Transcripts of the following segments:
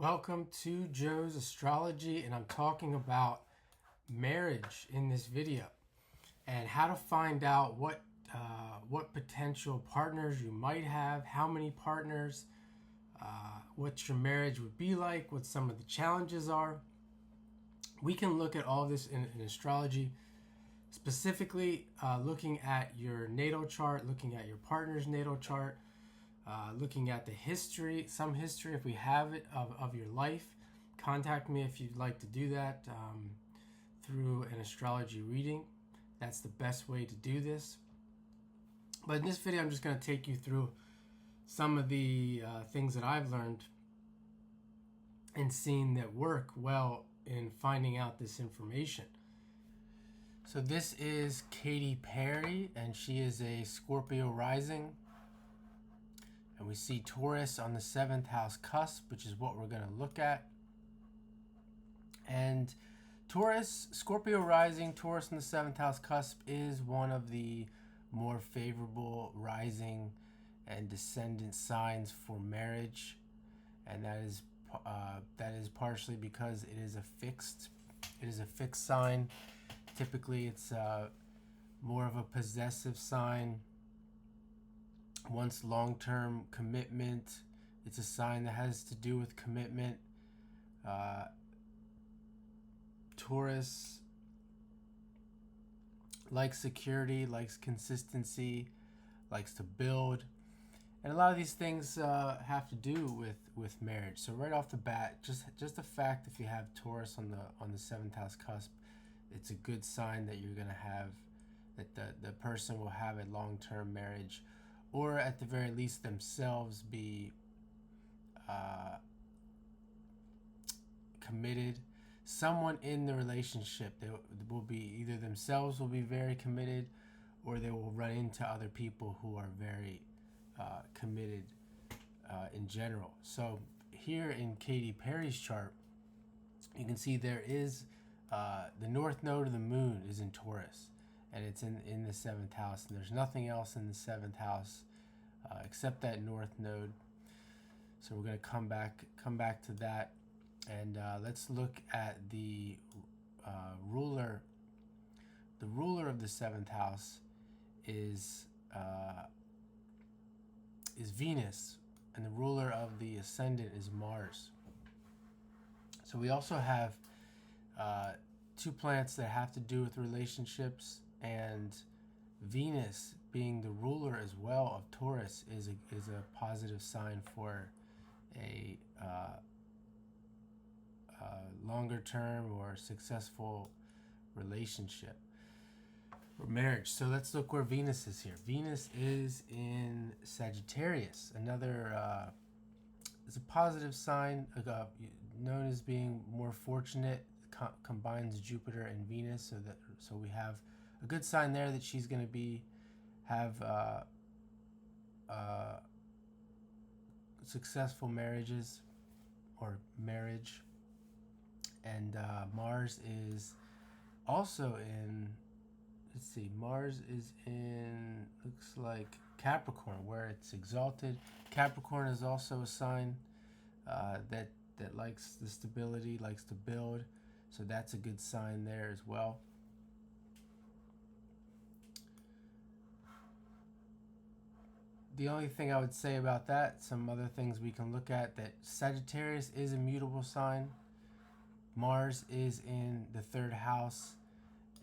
Welcome to Joe's Astrology, and I'm talking about marriage in this video and how to find out what potential partners you might have, how many partners, what your marriage would be like, what some of the challenges are. We can look at all this in astrology, specifically looking at your natal chart, looking at your partner's natal chart, looking at the history, some history if we have it of your life. Contact me if you'd like to do that through an astrology reading. That's the best way to do this. But in this video, I'm just going to take you through some of the things that I've learned and seen that work well in finding out this information. So this is Katy Perry, and she is a Scorpio rising. And we see Taurus on the 7th house cusp, which is what we're going to look at. And Taurus, Scorpio rising, Taurus on the 7th house cusp is one of the more favorable rising and descendant signs for marriage. And that is partially because it is a fixed sign. Typically it's more of a possessive sign. Wants long-term commitment. It's a sign that has to do with commitment. Taurus likes security, likes consistency, likes to build, and a lot of these things have to do with marriage. So right off the bat, just the fact if you have Taurus on the 7th house cusp, it's a good sign that you're gonna have that the person will have a long-term marriage, or at the very least themselves be committed. Someone in the relationship, they will be either themselves will be very committed, or they will run into other people who are very committed in general. So here in Katy Perry's chart, you can see there is the north node of the moon is in Taurus, and it's in the 7th house, and there's nothing else in the 7th house except that north node. So we're going to come back to that, and let's look at the ruler. The ruler of the 7th house is Venus, and the ruler of the ascendant is Mars. So we also have two planets that have to do with relationships, and Venus being the ruler as well of Taurus is a positive sign for a longer term or successful relationship or marriage. So let's look where Venus is here. Venus is in Sagittarius. Another is a positive sign, known as being more fortunate. Combines Jupiter and Venus, so we have a good sign there that she's going to have successful marriages or marriage. And Mars is also in, let's see, Mars is in, looks like Capricorn, where it's exalted. Capricorn is also a sign that likes the stability, likes to build. So that's a good sign there as well. The only thing I would say about that, some other things we can look at, that Sagittarius is a mutable sign. Mars is in the 3rd house,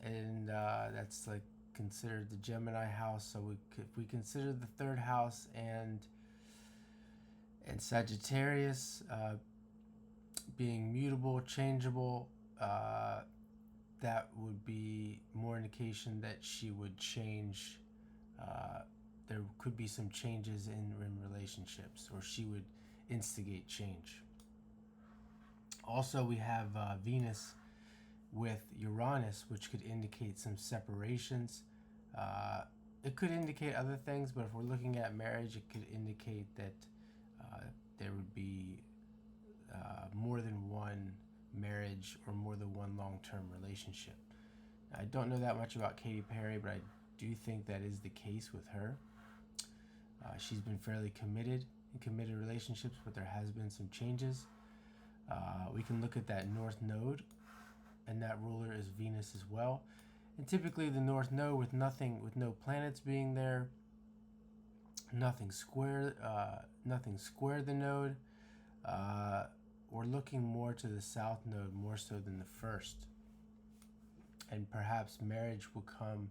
and that's like considered the Gemini house. So if we consider the 3rd house and Sagittarius being mutable, changeable, that would be more indication that she would change. There could be some changes in relationships, or she would instigate change. Also, we have Venus with Uranus, which could indicate some separations. It could indicate other things, but if we're looking at marriage, it could indicate that there would be more than one marriage or more than one long-term relationship. I don't know that much about Katy Perry, but I do think that is the case with her. She's been fairly committed in committed relationships, but there has been some changes. We can look at that north node, and that ruler is Venus as well. And typically the north node with no planets being there, nothing square the node. We're looking more to the south node more so than the first, and perhaps marriage will come.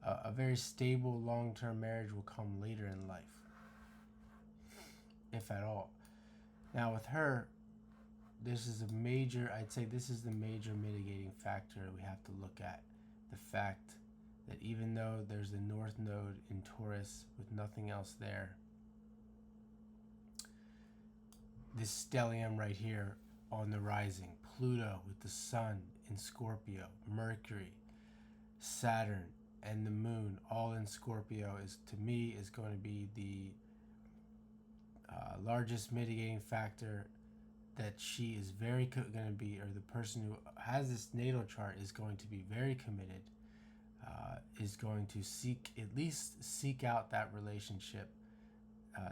A very stable long-term marriage will come later in life, if at all. Now with her, this is the major mitigating factor we have to look at. The fact that even though there's the north node in Taurus with nothing else there, this stellium right here on the rising, Pluto with the sun in Scorpio, Mercury, Saturn, and the moon all in Scorpio is going to be the largest mitigating factor that she is going to be, or the person who has this natal chart is going to be very committed, is going to seek out that relationship,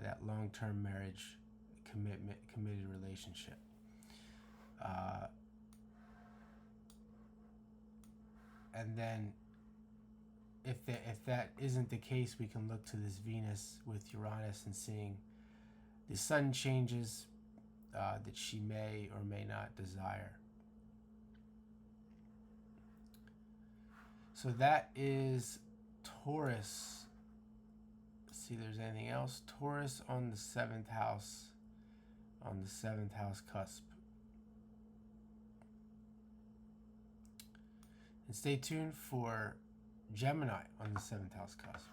that long-term marriage, committed relationship. And then if that isn't the case, we can look to this Venus with Uranus and seeing the sudden changes that she may or may not desire. So that is Taurus. Let's see if there's anything else. Taurus on the 7th house, cusp. And stay tuned for Gemini on the 7th house cusp.